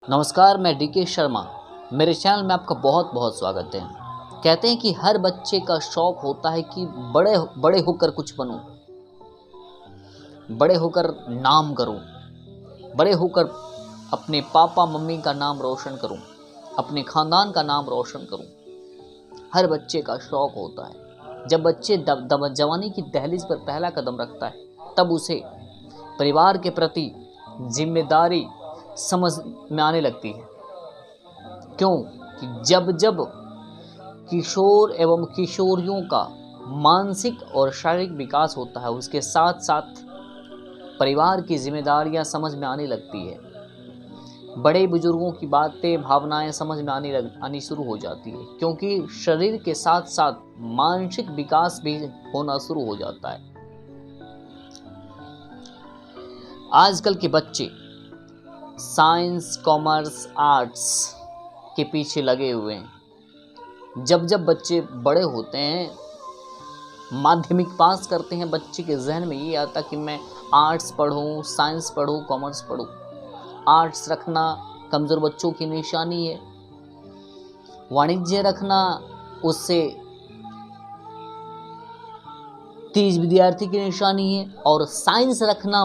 नमस्कार, मैं डीके शर्मा। मेरे चैनल में आपका बहुत बहुत स्वागत है। कहते हैं कि हर बच्चे का शौक़ होता है कि बड़े बड़े होकर कुछ बनूं, बड़े होकर नाम करूं, बड़े होकर अपने पापा मम्मी का नाम रोशन करूं, अपने ख़ानदान का नाम रोशन करूं। हर बच्चे का शौक़ होता है। जब बच्चे जवानी की दहलीज पर पहला कदम रखता है, तब उसे परिवार के प्रति जिम्मेदारी समझ में आने लगती है। क्यों कि जब जब किशोर एवं किशोरियों का मानसिक और शारीरिक विकास होता है, उसके साथ साथ परिवार की जिम्मेदारियां समझ में आने लगती है। बड़े बुजुर्गों की बातें भावनाएं समझ में आनी शुरू हो जाती है, क्योंकि शरीर के साथ साथ मानसिक विकास भी होना शुरू हो जाता है। आजकल के बच्चे साइंस, कॉमर्स, आर्ट्स के पीछे लगे हुए हैं। जब जब बच्चे बड़े होते हैं, माध्यमिक पास करते हैं, बच्चे के जहन में ये आता कि मैं आर्ट्स पढूं, साइंस पढूं, कॉमर्स पढूं। आर्ट्स रखना कमज़ोर बच्चों की निशानी है। वाणिज्य रखना उससे तेज विद्यार्थी की निशानी है। और साइंस रखना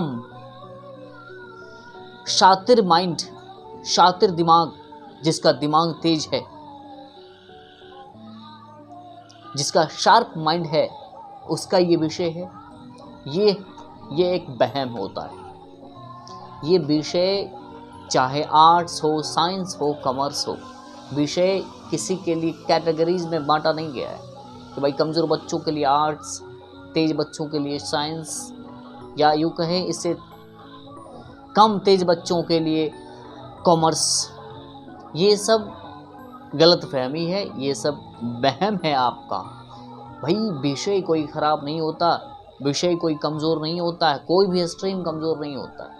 शातिर माइंड, शातिर दिमाग, जिसका दिमाग तेज है, जिसका शार्प माइंड है, उसका ये विषय है। ये एक वहम होता है। ये विषय चाहे आर्ट्स हो, साइंस हो, कॉमर्स हो, विषय किसी के लिए कैटेगरीज में बांटा नहीं गया है कि भाई कमज़ोर बच्चों के लिए आर्ट्स, तेज बच्चों के लिए साइंस, या यूँ कहें इससे कम तेज बच्चों के लिए कॉमर्स। ये सब गलतफहमी है, ये सब वहम है आपका। भाई विषय कोई ख़राब नहीं होता, विषय कोई कमज़ोर नहीं होता है, कोई भी स्ट्रीम कमज़ोर नहीं होता है।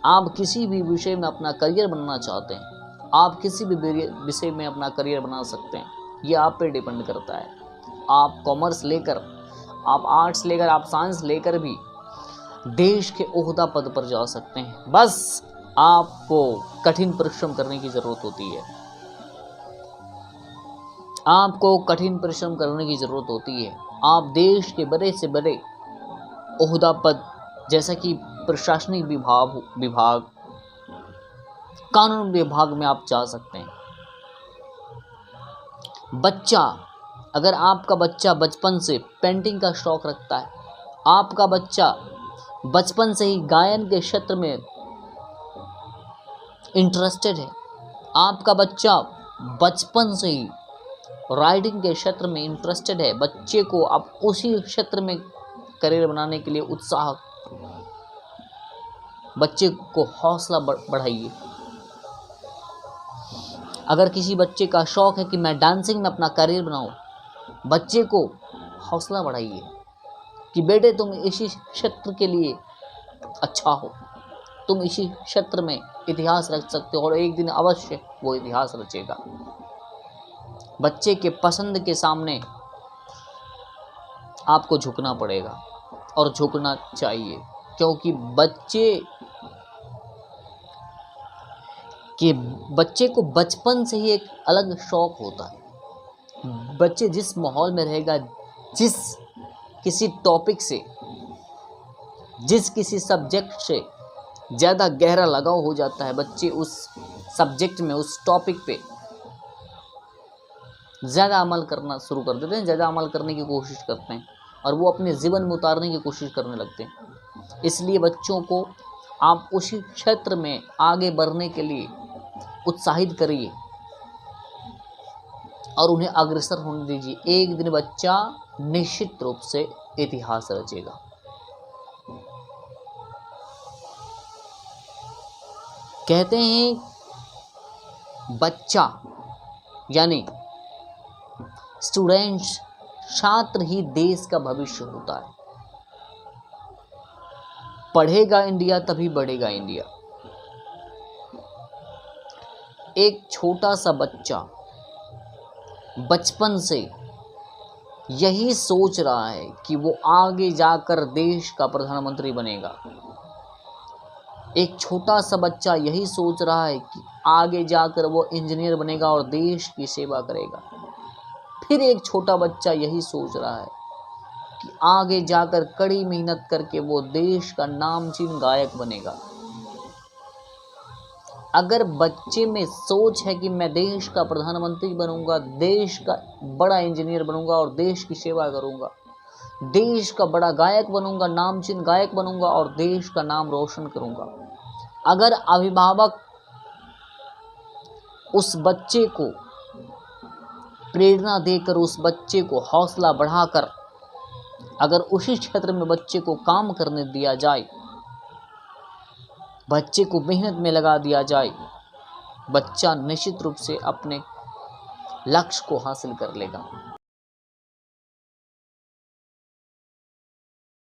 आप किसी भी विषय में अपना करियर बनाना चाहते हैं, आप किसी भी विषय में अपना करियर बना सकते हैं। ये आप पे डिपेंड करता है। आप कॉमर्स लेकर, आप आर्ट्स लेकर, आप साइंस लेकर भी देश के ओहदा पद पर जा सकते हैं। बस आपको कठिन परिश्रम करने की ज़रूरत होती है। आपको कठिन परिश्रम करने की ज़रूरत होती है। आप देश के बड़े से बड़े ओहदा पद, जैसा कि प्रशासनिक विभाग, कानून विभाग में आप जा सकते हैं। अगर आपका बच्चा बचपन से पेंटिंग का शौक़ रखता है, आपका बच्चा बचपन से ही गायन के क्षेत्र में इंटरेस्टेड है, आपका बच्चा बचपन से ही राइटिंग के क्षेत्र में इंटरेस्टेड है, बच्चे को आप उसी क्षेत्र में करियर बनाने के लिए बच्चे को हौसला बढ़ाइए। अगर किसी बच्चे का शौक़ है कि मैं डांसिंग में अपना करियर बनाऊं, बच्चे को हौसला बढ़ाइए कि बेटे तुम इसी क्षेत्र के लिए अच्छा हो, तुम इसी क्षेत्र में इतिहास रच सकते हो और एक दिन अवश्य वो इतिहास रचेगा। बच्चे के पसंद के सामने आपको झुकना पड़ेगा और झुकना चाहिए, क्योंकि बच्चे को बचपन से ही एक अलग शौक़ होता है। बच्चे जिस माहौल में रहेगा, जिस किसी टॉपिक से, जिस किसी सब्जेक्ट से ज़्यादा गहरा लगाव हो जाता है, बच्चे उस सब्जेक्ट में, उस टॉपिक पे ज़्यादा अमल करना शुरू कर देते हैं, ज़्यादा अमल करने की कोशिश करते हैं और वो अपने जीवन में उतारने की कोशिश करने लगते हैं। इसलिए बच्चों को आप उसी क्षेत्र में आगे बढ़ने के लिए उत्साहित करिए और उन्हें अग्रसर होने दीजिए। एक दिन बच्चा निश्चित रूप से इतिहास रचेगा। कहते हैं बच्चा यानी स्टूडेंट्स, छात्र ही देश का भविष्य होता है। पढ़ेगा इंडिया तभी बढ़ेगा इंडिया। एक छोटा सा बच्चा बचपन से यही सोच रहा है कि वो आगे जाकर देश का प्रधानमंत्री बनेगा, एक छोटा सा बच्चा यही सोच रहा है कि आगे जाकर वो इंजीनियर बनेगा और देश की सेवा करेगा। फिर एक छोटा बच्चा यही सोच रहा है कि आगे जाकर कड़ी मेहनत करके वो देश का नामचीन गायक बनेगा। अगर बच्चे में सोच है कि मैं देश का प्रधानमंत्री बनूंगा, देश का बड़ा इंजीनियर बनूंगा और देश की सेवा करूंगा, देश का बड़ा गायक बनूंगा, नामचीन गायक बनूंगा और देश का नाम रोशन करूंगा, अगर अभिभावक उस बच्चे को प्रेरणा देकर, उस बच्चे को हौसला बढ़ाकर, अगर उसी क्षेत्र में बच्चे को काम करने दिया जाए, बच्चे को मेहनत में लगा दिया जाए, बच्चा निश्चित रूप से अपने लक्ष्य को हासिल कर लेगा।